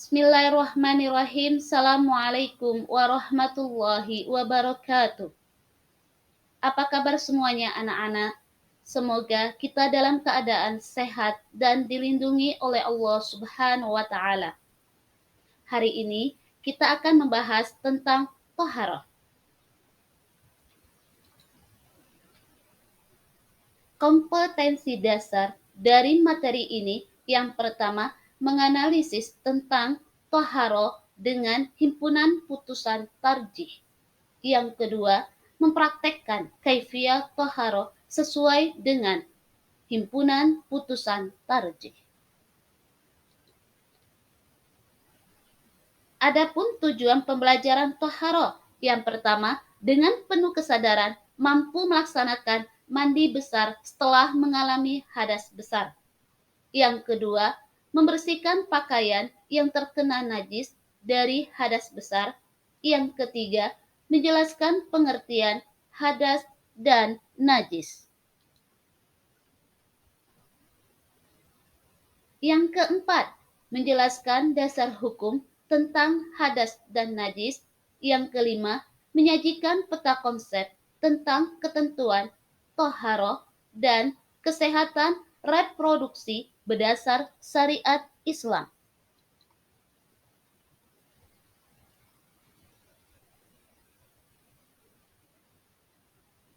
Bismillahirrahmanirrahim. Assalamualaikum warahmatullahi wabarakatuh. Apa kabar semuanya anak-anak? Semoga kita dalam keadaan sehat dan dilindungi oleh Allah Subhanahu wa taala. Hari ini kita akan membahas tentang thaharah. Kompetensi dasar dari materi ini yang pertama menganalisis tentang thaharah dengan himpunan putusan tarjih. Yang kedua, mempraktekkan kaifiyah thaharah sesuai dengan himpunan putusan tarjih. Adapun tujuan pembelajaran thaharah, yang pertama, dengan penuh kesadaran mampu melaksanakan mandi besar setelah mengalami hadas besar. Yang kedua, membersihkan pakaian yang terkena najis dari hadas besar. Yang ketiga, menjelaskan pengertian hadas dan najis. Yang keempat, menjelaskan dasar hukum tentang hadas dan najis. Yang kelima, menyajikan peta konsep tentang ketentuan thaharah dan kesehatan reproduksi berdasar syariat Islam.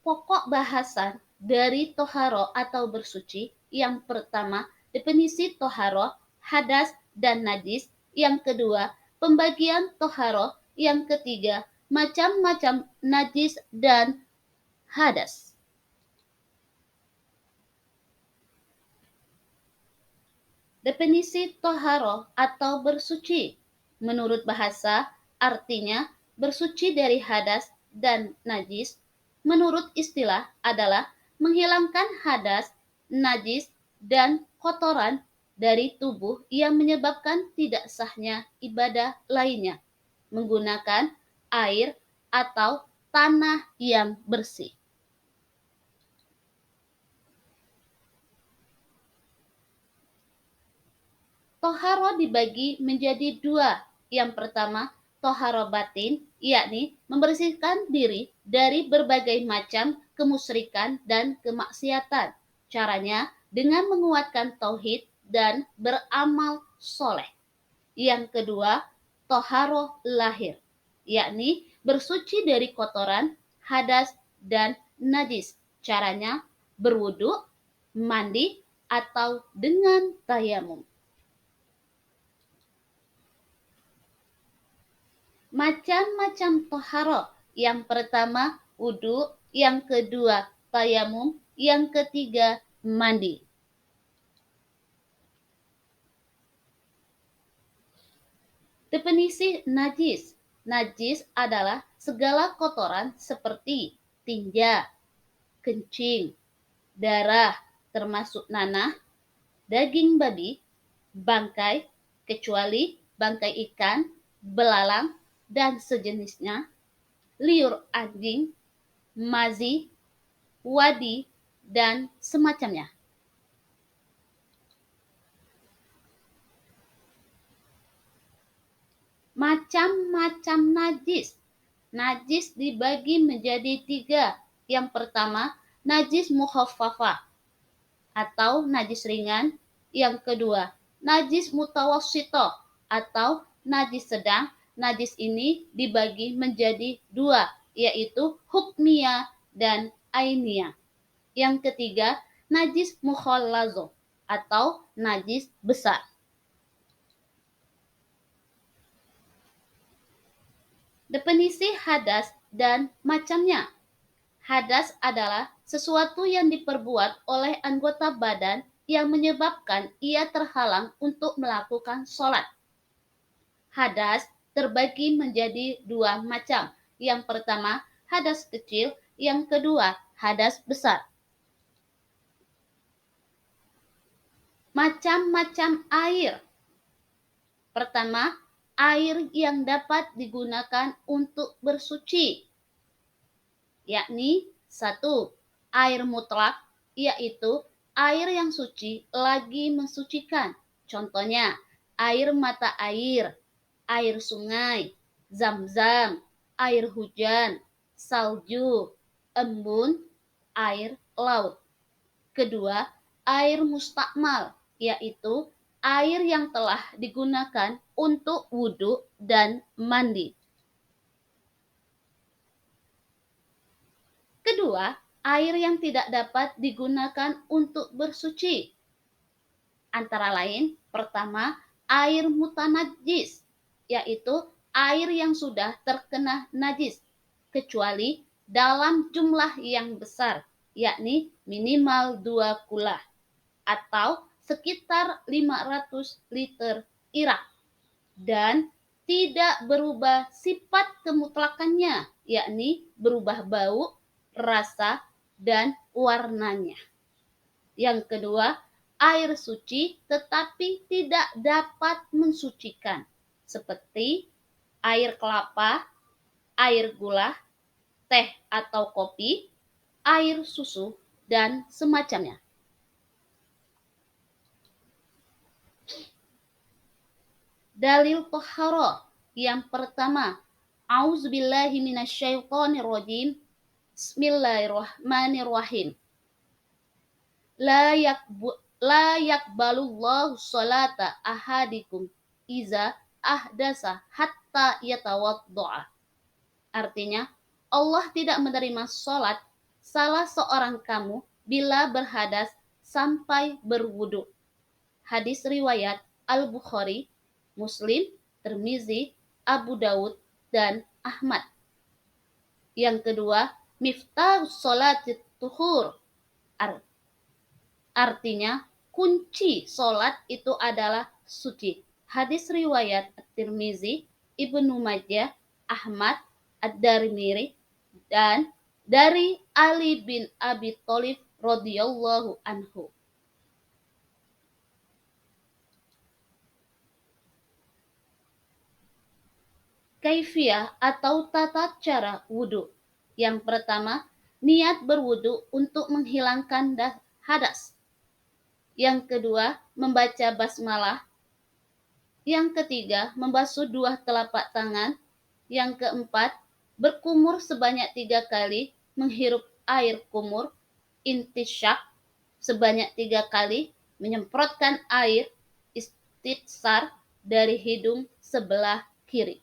Pokok bahasan dari thaharah atau bersuci, yang pertama, definisi thaharah, hadas dan najis. Yang kedua, pembagian thaharah. Yang ketiga, macam-macam najis dan hadas. Definisi thaharah atau bersuci. Menurut bahasa, artinya bersuci dari hadas dan najis. Menurut istilah adalah menghilangkan hadas, najis, dan kotoran dari tubuh yang menyebabkan tidak sahnya ibadah lainnya, menggunakan air atau tanah yang bersih. Thaharah dibagi menjadi dua. Yang pertama, thaharah batin, yakni membersihkan diri dari berbagai macam kemusyrikan dan kemaksiatan. Caranya dengan menguatkan tauhid dan beramal soleh. Yang kedua, thaharah lahir, yakni bersuci dari kotoran, hadas, dan najis. Caranya berwudu, mandi, atau dengan tayamum. Macam-macam thaharah. Yang pertama, wudu. Yang kedua, tayamum. Yang ketiga, mandi. Definisi najis. Najis adalah segala kotoran seperti tinja, kencing, darah, termasuk nanah, daging babi, bangkai, kecuali bangkai ikan, belalang, dan sejenisnya, liur anjing, mazi, wadi, dan semacamnya. Macam-macam najis. Najis dibagi menjadi tiga. Yang pertama, najis mukhaffafah atau najis ringan. Yang kedua, najis mutawassithah atau najis sedang. Najis ini dibagi menjadi dua, yaitu hukmiyah dan ainiyah. Yang ketiga, najis mukhallazah atau najis besar. Definisi hadas dan macamnya. Hadas adalah sesuatu yang diperbuat oleh anggota badan yang menyebabkan ia terhalang untuk melakukan sholat. Hadas terbagi menjadi dua macam. Yang pertama, hadas kecil. Yang kedua, hadas besar. Macam-macam air. Pertama, air yang dapat digunakan untuk bersuci, yakni satu, air mutlak, yaitu air yang suci lagi mensucikan. Contohnya, air mata air sungai, zam-zam, air hujan, salju, embun, air laut. Kedua, air mustakmal, yaitu air yang telah digunakan untuk wudhu dan mandi. Kedua, air yang tidak dapat digunakan untuk bersuci. Antara lain, pertama, air mutanajis, yaitu air yang sudah terkena najis, kecuali dalam jumlah yang besar, yakni minimal 2 kula, atau sekitar 500 liter irak, dan tidak berubah sifat kemutlakannya, yakni berubah bau, rasa, dan warnanya. Yang kedua, air suci tetapi tidak dapat mensucikan, seperti air kelapa, air gula, teh atau kopi, air susu, dan semacamnya. Dalil toharo yang pertama, A'udzubillahi minasyaitonirrajim. Bismillahirrahmanirrahim. La yakbalullahu salata ahadikum iza ahdasa hatta yatawaddo'a. Artinya, Allah tidak menerima sholat salah seorang kamu bila berhadas sampai berwudu. Hadis riwayat Al-Bukhari, Muslim, Tirmizi, Abu Daud, dan Ahmad. Yang kedua, miftahus sholatit tuhur. Artinya, kunci sholat itu adalah suci. Hadis riwayat Tirmizi, Ibnu Majah, Ahmad, Ad-Darmiri, dan dari Ali bin Abi Thalib radhiyallahu anhu. Kaifiyah atau tata cara wudhu. Yang pertama, niat berwudhu untuk menghilangkan hadas. Yang kedua, membaca basmalah. Yang ketiga, membasuh 2 telapak tangan. Yang keempat, berkumur sebanyak 3 kali, menghirup air kumur, intisyak sebanyak 3 kali, menyemprotkan air istitsar dari hidung sebelah kiri.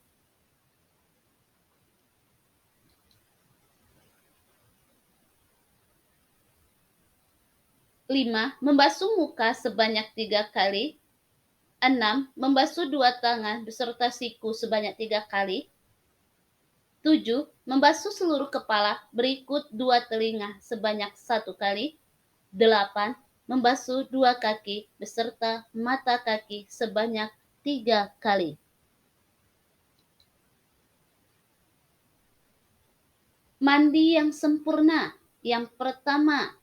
5. Membasuh muka sebanyak 3 kali. 6. Membasuh 2 tangan beserta siku sebanyak 3 kali. 7. Membasuh seluruh kepala berikut 2 telinga sebanyak 1 kali. 8. Membasuh 2 kaki beserta mata kaki sebanyak 3 kali. Mandi yang sempurna. Yang pertama,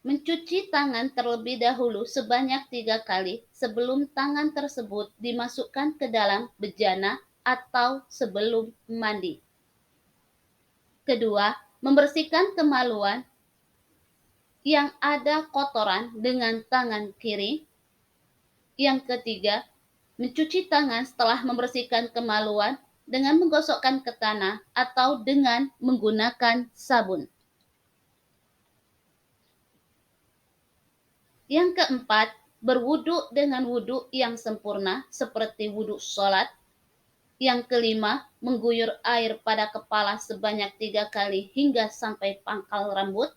mencuci tangan terlebih dahulu sebanyak 3 kali sebelum tangan tersebut dimasukkan ke dalam bejana atau sebelum mandi. Kedua, membersihkan kemaluan yang ada kotoran dengan tangan kiri. Yang ketiga, mencuci tangan setelah membersihkan kemaluan dengan menggosokkan ke tanah atau dengan menggunakan sabun. Yang keempat, berwudu dengan wudu yang sempurna seperti wudu sholat. Yang kelima, mengguyur air pada kepala sebanyak 3 kali hingga sampai pangkal rambut.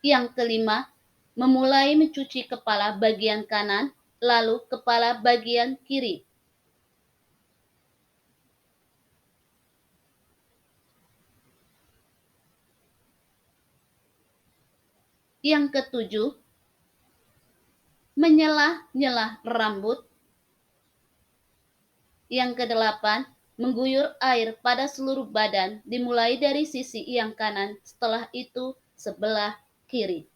Yang kelima, memulai mencuci kepala bagian kanan, lalu kepala bagian kiri. Yang ketujuh, menyelah-nyelah rambut. Yang kedelapan, mengguyur air pada seluruh badan, dimulai dari sisi yang kanan, setelah itu sebelah kiri.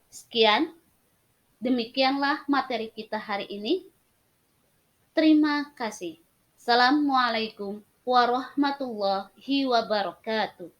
Sekian, demikianlah materi kita hari ini. Terima kasih. Assalamualaikum warahmatullahi wabarakatuh.